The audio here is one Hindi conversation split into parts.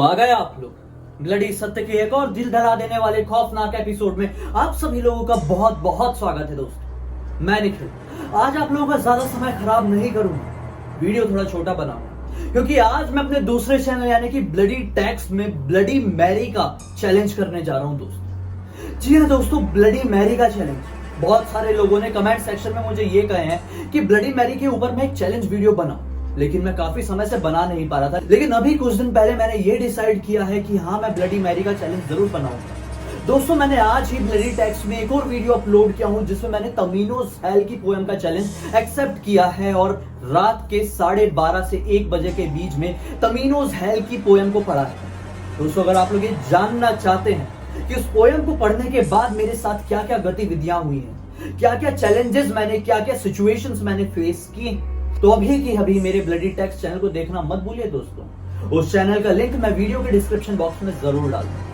आ गए आप लोग ब्लडी सत्य के एक और दिल दहला देने वाले खौफनाक एपिसोड में आप सभी लोगों का बहुत बहुत स्वागत है दोस्तों। मैं निखिल आज आप लोगों का ज्यादा समय खराब नहीं करूंगा, वीडियो थोड़ा छोटा बनाऊंगा क्योंकि आज मैं अपने दूसरे चैनल यानी कि ब्लडी टैक्स में ब्लडी मैरी का चैलेंज करने जा रहा हूं दोस्तों। जी हाँ दोस्तों, ब्लडी मैरी का चैलेंज। बहुत सारे लोगों ने कमेंट सेक्शन में मुझे ये कहे हैं कि ब्लडी मैरी के ऊपर मैं एक चैलेंज वीडियो बनाऊं, लेकिन मैं काफी समय से बना नहीं पा रहा था। लेकिन अभी कुछ दिन पहले मैंने ये डिसाइड किया है कि हाँ, मैं ब्लडी मैरी का चैलेंज जरूर बनाऊंगा। दोस्तों, मैंने आज ही ब्लडी टैक्स में एक और वीडियो अपलोड किया हूं जिसमें मैंने तमीनोस हेल की पोएम का चैलेंज एक्सेप्ट किया है और रात के 12:30 से 1 बजे के बीच में तमीनोस हेल की पोएम को पढ़ा है। दोस्तों, अगर आप लोग ये जानना चाहते हैं कि उस पोएम को पढ़ने के बाद मेरे साथ क्या क्या गतिविधियां हुई हैं, क्या क्या चैलेंजेस मैंने, क्या क्या सिचुएशंस मैंने फेस किए, तो अभी की अभी मेरे ब्लडी टैक्स चैनल को देखना मत भूलिए दोस्तों। उस चैनल का लिंक मैं वीडियो के डिस्क्रिप्शन बॉक्स में जरूर डाल दूंगा।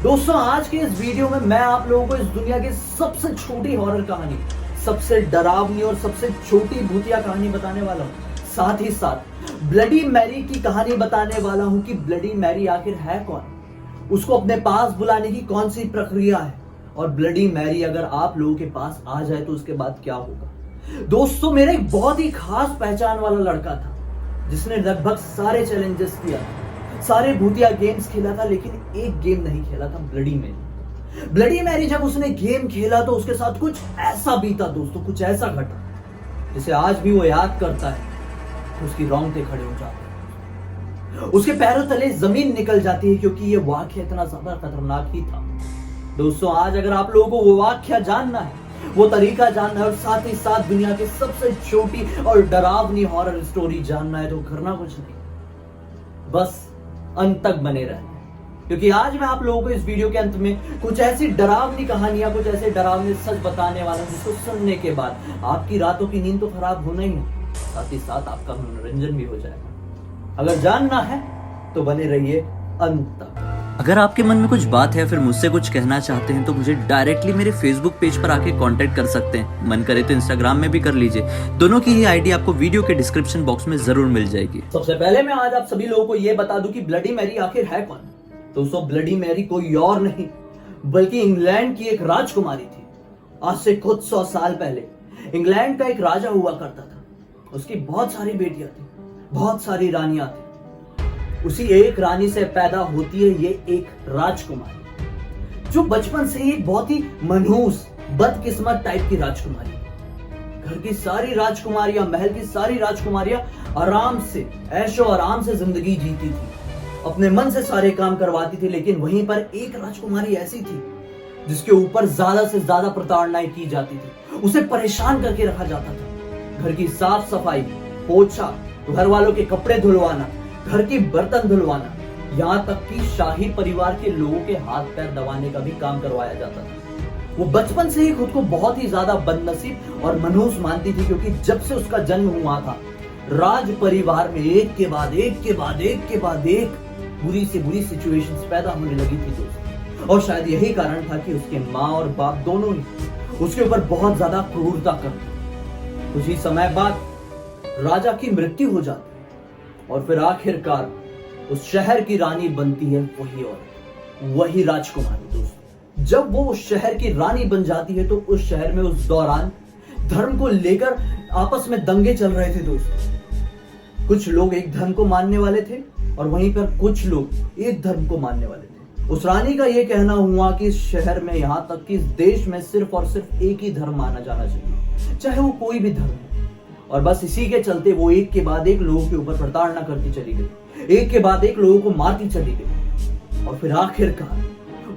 दोस्तों, आज के इस वीडियो में मैं आप लोगों को इस दुनिया की सबसे छोटी हॉरर कहानी, सबसे डरावनी और सबसे छोटी भूतिया कहानी बताने वाला हूं। साथ ही साथ ब्लडी मैरी की कहानी बताने वाला हूं कि ब्लडी मैरी आखिर है कौन, उसको अपने पास बुलाने की कौन सी प्रक्रिया है, और ब्लडी मैरी अगर आप लोगों के पास आ जाए तो उसके बाद क्या होगा। दोस्तों, मेरा एक बहुत ही खास पहचान वाला लड़का था जिसने लगभग सारे चैलेंजेस किया, सारे भूतिया गेम्स खेला था, लेकिन एक गेम नहीं खेला था, ब्लडी मैरी। ब्लडी मैरी जब उसने गेम खेला तो उसके साथ कुछ ऐसा बीता दोस्तों, कुछ ऐसा घटा जिसे आज भी वो याद करता है तो उसकी रोंगटे खड़े हो जाते हैं, उसके पैरों तले जमीन निकल जाती है, क्योंकि ये वाक्य इतना ज्यादा खतरनाक ही था। दोस्तों, आज अगर आप लोगों को वो वाक्य जानना है, वो तरीका जानना है और साथ ही साथ दुनिया की सबसे छोटी और डरावनी हॉरर स्टोरी जानना है, तो करना कुछ नहीं, बस अंत तक बने रहना, क्योंकि आज मैं आप लोगों को इस वीडियो के अंत में कुछ ऐसी डरावनी कहानियां, कुछ ऐसे डरावने सच बताने वाला हूं जिसको सुनने के बाद आपकी रातों की नींद तो खराब होना ही है, साथ ही साथ आपका मनोरंजन भी हो जाएगा। अगर जानना है तो बने रहिए अंत तक। अगर आपके मन में कुछ बात है या फिर मुझसे कुछ कहना चाहते हैं तो मुझे डायरेक्टली मेरे फेसबुक पेज पर आके कांटेक्ट कर सकते हैं। मन करे तो इंस्टाग्राम में भी कर लीजिए, दोनों की ही आईडी आपको वीडियो के डिस्क्रिप्शन बॉक्स में जरूर मिल जाएगी। सबसे पहले मैं आज आप सभी लोगों को यह बता दूं कि ब्लडी मैरी आखिर है कौन। दोस्तों, ब्लडी मैरी कोई और नहीं बल्कि इंग्लैंड की एक राजकुमारी थी। आज से कुछ 100 साल पहले इंग्लैंड का एक राजा हुआ करता था, उसकी बहुत सारी बेटियां थी, बहुत सारी रानियां थी। उसी एक रानी से पैदा होती है ये एक राजकुमारी, जो बचपन से ही बहुत ही मनहूस, बदकिस्मत टाइप की राजकुमारी। घर की सारी राजकुमारियां, महल की सारी राजकुमारियां आराम से, ऐशो आराम से जिंदगी जीती थी, अपने मन से सारे काम करवाती थी। लेकिन वहीं पर एक राजकुमारी ऐसी थी जिसके ऊपर ज्यादा से ज्यादा प्रताड़नाएं की जाती थी, उसे परेशान करके रखा जाता था। घर की साफ सफाई, पोछा, घर वालों के कपड़े धुलवाना, घर की बर्तन धुलवाना, यहाँ तक कि शाही परिवार के लोगों के हाथ पैर दबाने का भी काम करवाया जाता था। वो बचपन से ही खुद को बहुत ही ज्यादा बदनसीब और मनहूस मानती थी, क्योंकि जब से उसका जन्म हुआ था राज परिवार में एक के बाद एक के बाद एक के बाद एक बुरी से बुरी सिचुएशंस पैदा होने लगी थी दोस्तों। और शायद यही कारण था कि उसके माँ और बाप दोनों ही उसके ऊपर बहुत ज्यादा क्रूरता करते। कुछ ही समय बाद राजा की मृत्यु हो जाती और फिर आखिरकार उस शहर की रानी बनती है वही औरत, वही राजकुमारी। दोस्तों, जब वो उस शहर की रानी बन जाती है तो उस शहर में उस दौरान धर्म को लेकर आपस में दंगे चल रहे थे दोस्तों। कुछ लोग एक धर्म को मानने वाले थे और वहीं पर कुछ लोग एक धर्म को मानने वाले थे। उस रानी का यह कहना हुआ कि इस शहर में, यहां तक कि इस देश में सिर्फ और सिर्फ एक ही धर्म माना जाना चाहिए, चाहे वो कोई भी धर्म हो। और बस इसी के चलते वो एक के बाद एक लोगों के ऊपर प्रताड़ना करती चली गई, एक के बाद एक लोगों को मारती चली गई, और फिर आखिरकार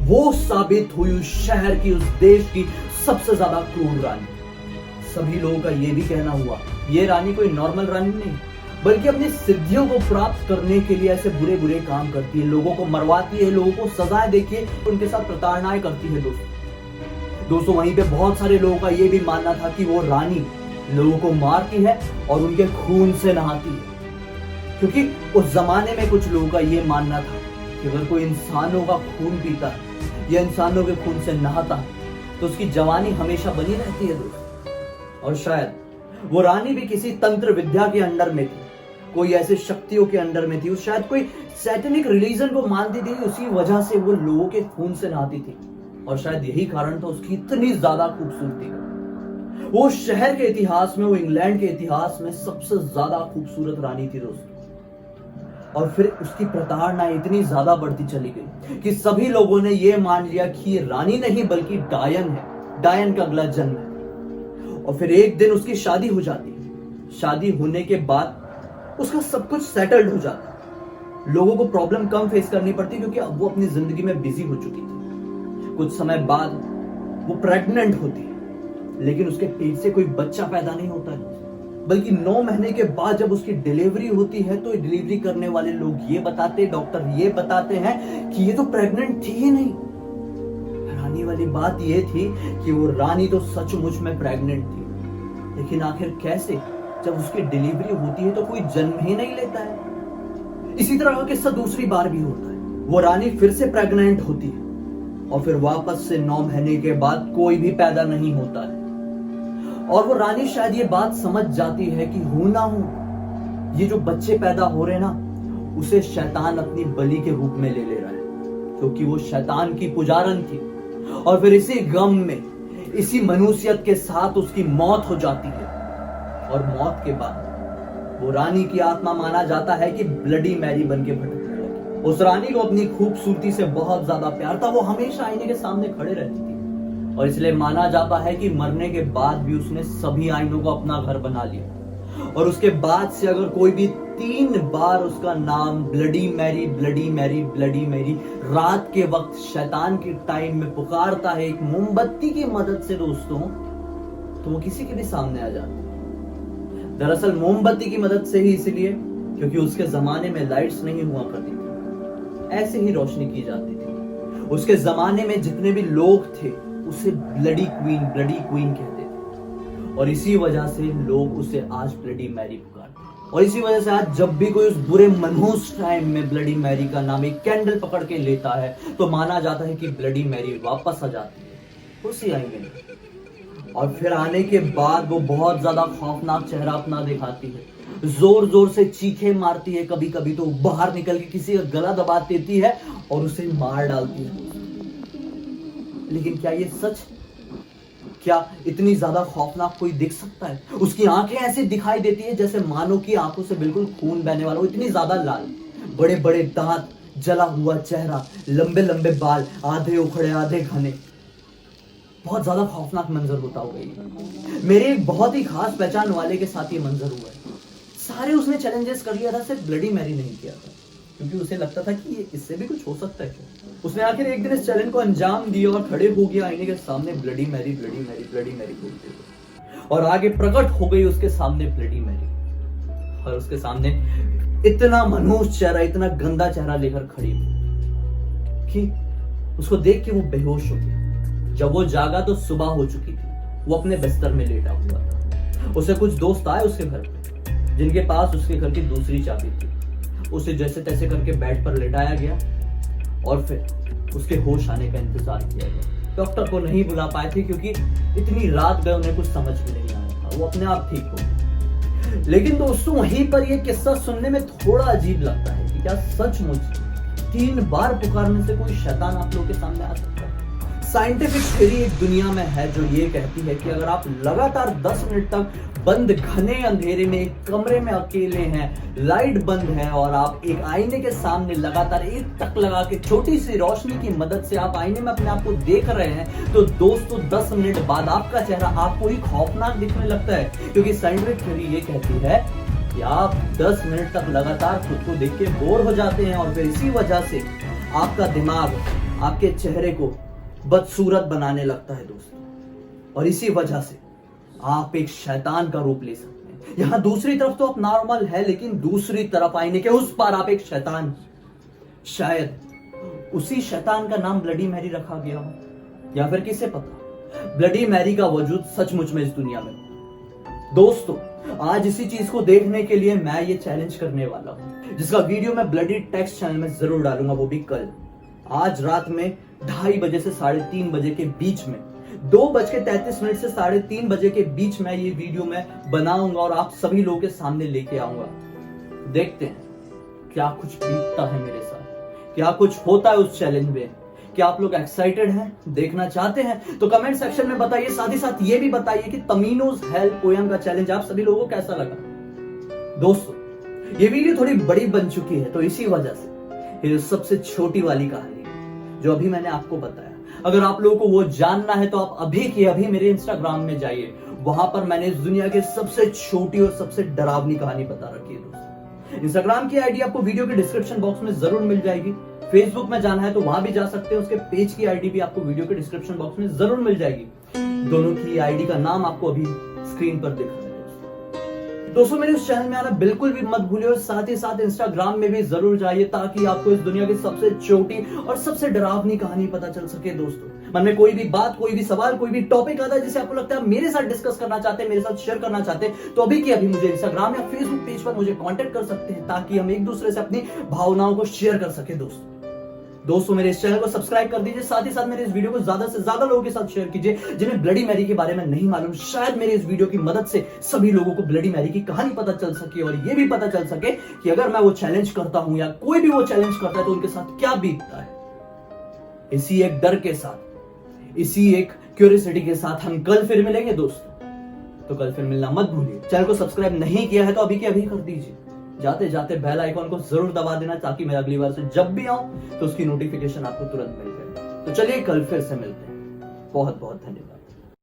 वो साबित हुई उस शहर की, उस देश की सबसे ज्यादा क्रूर रानी। सभी लोगों का ये भी कहना हुआ ये रानी कोई नॉर्मल रानी नहीं, बल्कि अपनी सिद्धियों को प्राप्त करने के लिए ऐसे बुरे बुरे काम करती है, लोगों को मरवाती है, लोगों को सजाएं देके उनके साथ प्रताड़नाएं करती है। दोस्तों, वहीं पे बहुत सारे लोगों का ये भी मानना था कि वो रानी लोगों को मारती है और उनके खून से नहाती है, क्योंकि उस जमाने में कुछ लोगों का ये मानना था कि अगर कोई इंसानों का खून पीता है या इंसानों के खून से नहाता है तो उसकी जवानी हमेशा बनी रहती है दोस्तों। और शायद वो रानी भी किसी तंत्र विद्या के अंडर में थी, कोई ऐसे शक्तियों के अंडर में थी, शायद कोई सैटेनिक रिलीजन को मानती थी, उसी वजह से वो लोगों के खून से नहाती थी। और शायद यही कारण था उसकी इतनी ज्यादा खूबसूरती का। वो शहर के इतिहास में, वो इंग्लैंड के इतिहास में सबसे ज्यादा खूबसूरत रानी थी दोस्तों। और फिर उसकी प्रताड़ना इतनी ज्यादा बढ़ती चली गई कि सभी लोगों ने यह मान लिया कि ये रानी नहीं बल्कि डायन है, डायन का अगला जन्म है। और फिर एक दिन उसकी शादी हो जाती है। शादी होने के बाद उसका सब कुछ सेटल्ड हो जाता है। लोगों को प्रॉब्लम कम फेस करनी पड़ती क्योंकि अब वो अपनी जिंदगी में बिजी हो चुकी थी। कुछ समय बाद वो प्रेग्नेंट होती है, लेकिन उसके पेट से कोई बच्चा पैदा नहीं होता है, बल्कि 9 महीने के बाद जब उसकी डिलीवरी होती है तो डिलीवरी करने वाले लोग ये बताते, डॉक्टर ये बताते हैं कि ये तो प्रेग्नेंट थी ही नहीं। हैरानी वाली बात ये थी कि वो रानी तो सचमुच में प्रेग्नेंट थी, लेकिन आखिर कैसे? जब उसकी डिलीवरी होती है तो कोई जन्म ही नहीं लेता है। इसी तरह का किस्सा दूसरी बार भी होता है। वो रानी फिर से प्रेग्नेंट होती है और फिर वापस से 9 महीने के बाद कोई भी पैदा नहीं होता है। और वो रानी शायद ये बात समझ जाती है कि हूं ना हूं, ये जो बच्चे पैदा हो रहे ना, उसे शैतान अपनी बलि के रूप में ले रहा है, क्योंकि वो शैतान की पुजारन थी। और फिर इसी गम में, इसी मनुष्यत के साथ उसकी मौत हो जाती है। और मौत के बाद वो रानी की आत्मा माना जाता है कि ब्लडी मैरी बन के भटकने लगी। उस रानी को अपनी खूबसूरती से बहुत ज्यादा प्यार था। वो हमेशा आईने के सामने खड़े रहती थी और इसलिए माना जाता है कि मरने के बाद भी उसने सभी आईनों को अपना घर बना लिया। और उसके बाद से अगर कोई भी 3 बार उसका नाम bloody Mary, bloody Mary, bloody Mary रात के वक्त शैतान के टाइम में पुकारता है एक मोमबत्ती की मदद से दोस्तों, तो वो किसी के भी सामने आ जाता है। दरअसल मोमबत्ती की मदद से ही इसलिए क्योंकि उसके जमाने में लाइट्स नहीं हुआ करती थी, ऐसे ही रोशनी की जाती थी। उसके जमाने में जितने भी लोग थे उसे ब्लडी क्वीन कहते थे। और इसी वजह से लोग उसे आज ब्लडी मैरी पुकारते हैं। और इसी वजह से आज जब भी कोई उस बुरे मनहूस टाइम में ब्लडी मैरी का नाम एक कैंडल पकड़ के लेता है तो माना जाता है कि ब्लडी मैरी वापस आ जाती है उसी आईने में। और फिर आने के बाद वो बहुत ज्यादा खौफनाक चेहरा अपना दिखाती है, जोर जोर से चीखे मारती है, कभी कभी तो बाहर निकल के किसी का गला दबा देती है और उसे मार डालती है। लेकिन क्या ये सच? क्या इतनी ज्यादा खौफनाक कोई दिख सकता है? उसकी आंखें ऐसे दिखाई देती है जैसे मानो की आंखों से बिल्कुल खून बहने वाला हो, इतनी ज्यादा लाल, बड़े बड़े दांत, जला हुआ चेहरा, लंबे लंबे बाल, आधे उखड़े आधे घने। बहुत ज्यादा खौफनाक मंजर होता होगा ये। मेरे एक बहुत ही खास पहचान वाले के साथ ये मंजर हुआ है। सारे उसने चैलेंजेस कर लिया था, सिर्फ ब्लडी मैरी नहीं किया था, क्योंकि उसे लगता था कि ये इससे भी कुछ हो सकता है क्या। उसने आखिर एक दिन इस चैलेंज को अंजाम दिया और खड़े हो गया आईने के सामने, bloody Mary, bloody Mary, bloody Mary बोलते हुए। और आगे प्रकट हो गई उसके सामने ब्लडी मैरी। और उसके सामने इतना मनहूस चेहरा, इतना गंदा चेहरा लेकर खड़ी हुई कि उसको देख के वो बेहोश हो गया। जब वो जागा तो सुबह हो चुकी थी। वो अपने बिस्तर में लेटा हुआ था। उसे कुछ दोस्त आए उसके घर पे, जिनके पास उसके घर की दूसरी चाबी थी। उसे जैसे तैसे करके बेड पर लेटाया गया और फिर उसके होश आने का इंतजार किया गया। डॉक्टर को नहीं बुला पाए थे क्योंकि इतनी रात गए, उन्हें कुछ समझ में नहीं आया था। वो अपने आप ठीक हो गए। लेकिन दोस्तों वहीं पर यह किस्सा सुनने में थोड़ा अजीब लगता है कि क्या सचमुच 3 बार पुकारने से कोई शैतान आप लोगों के सामने आ सकता है? साइंटिफिक थ्योरी एक दुनिया में है जो ये कहती है कि अगर आप लगातार 10 मिनट तक बंद घने अंधेरे में एक कमरे में अकेले हैं, लाइट बंद है और आप एक आईने के सामने लगातार एक टक लगा के छोटी सी रोशनी की मदद से आप आईने में अपने आप को देख रहे हैं, तो दोस्तों 10 मिनट बाद आपका चेहरा आपको ही खौफनाक दिखने लगता है। क्योंकि साइंटिफिक थ्योरी ये कहती है कि आप 10 मिनट तक लगातार खुद को देख के बोर हो जाते हैं और फिर इसी वजह से आपका दिमाग आपके चेहरे को बदसूरत बनाने लगता है दोस्तों। और इसी वजह से आप एक शैतान का रूप ले सकते हैं। यहां दूसरी तरफ तो आप नॉर्मल है, लेकिन दूसरी तरफ आईने के उस पार आप एक शैतान। शायद उसी शैतान का नाम ब्लडी मैरी रखा गया हो, या फिर किसे पता ब्लडी मैरी का वजूद सचमुच में इस दुनिया में। दोस्तों आज इसी चीज को देखने के लिए मैं ये चैलेंज करने वाला हूं, जिसका वीडियो मैं ब्लडी टेक्स्ट चैनल में जरूर डालूंगा, वो भी कल। आज रात में 2:30 बजे से 3:30 बजे के बीच में, 2:33 से 3:30 बजे के बीच में ये वीडियो मैं बनाऊंगा और आप सभी लोगों के सामने लेके आऊंगा। देखते हैं क्या कुछ बीतता है मेरे साथ, क्या कुछ होता है उस चैलेंज में। क्या आप लोग एक्साइटेड हैं, देखना चाहते हैं तो कमेंट सेक्शन में बताइए। साथ ही साथ ये भी बताइए कि तमीनोज हेल पोयम का चैलेंज आप सभी लोगों को कैसा लगा। दोस्तों ये वीडियो थोड़ी बड़ी बन चुकी है, तो इसी वजह से ये सबसे छोटी वाली कहानी है जो अभी मैंने आपको बताया, अगर आप लोगों को वो जानना है तो आप अभी के अभी मेरे इंस्टाग्राम में जाइए। वहां पर मैंने इस दुनिया के सबसे छोटी और सबसे डरावनी कहानी बता रखी है दोस्तों। इंस्टाग्राम की आईडी आपको वीडियो के डिस्क्रिप्शन बॉक्स में जरूर मिल जाएगी। फेसबुक में जाना है तो वहां भी जा सकते हैं, उसके पेज की आईडी भी आपको वीडियो के डिस्क्रिप्शन बॉक्स में जरूर मिल जाएगी। दोनों की आईडी का नाम आपको अभी स्क्रीन पर दिख रहा है। दोस्तों मेरे उस चैनल में आना बिल्कुल भी मत भूलिए और साथ ही साथ इंस्टाग्राम में भी जरूर जाइए ताकि आपको इस दुनिया की सबसे छोटी और सबसे डरावनी कहानी पता चल सके। दोस्तों मन में कोई भी बात, कोई भी सवाल, कोई भी टॉपिक आता है जिसे आपको लगता है मेरे साथ डिस्कस करना चाहते हैं, मेरे साथ शेयर करना चाहते हैं, तो अभी के अभी मुझे इंस्टाग्राम या फेसबुक पेज पर मुझे कांटेक्ट कर सकते हैं ताकि हम एक दूसरे से अपनी भावनाओं को शेयर कर सके। दोस्तों मेरे इस चैनल को सब्सक्राइब कर दीजिए। साथ ही साथ मेरे इस वीडियो को ज्यादा से ज्यादा लोगों के साथ शेयर कीजिए जिन्हें ब्लडी मैरी के बारे में नहीं मालूम। शायद मेरे इस वीडियो की मदद से सभी लोगों को ब्लडी मैरी की कहानी पता चल सके और ये भी पता चल सके कि अगर मैं वो चैलेंज करता हूं या कोई भी वो चैलेंज करता है तो उनके साथ क्या बीतता है। इसी एक डर के साथ, इसी एक क्यूरियोसिटी के साथ हम कल फिर मिलेंगे दोस्तों, तो कल फिर मिलना मत भूलिए। चैनल को सब्सक्राइब नहीं किया है तो अभी के अभी कर दीजिए। जाते जाते बेल आइकॉन को जरूर दबा देना ताकि मैं अगली बार से जब भी आऊं तो उसकी नोटिफिकेशन आपको तुरंत मिल जाए। तो चलिए कल फिर से मिलते हैं। बहुत बहुत धन्यवाद।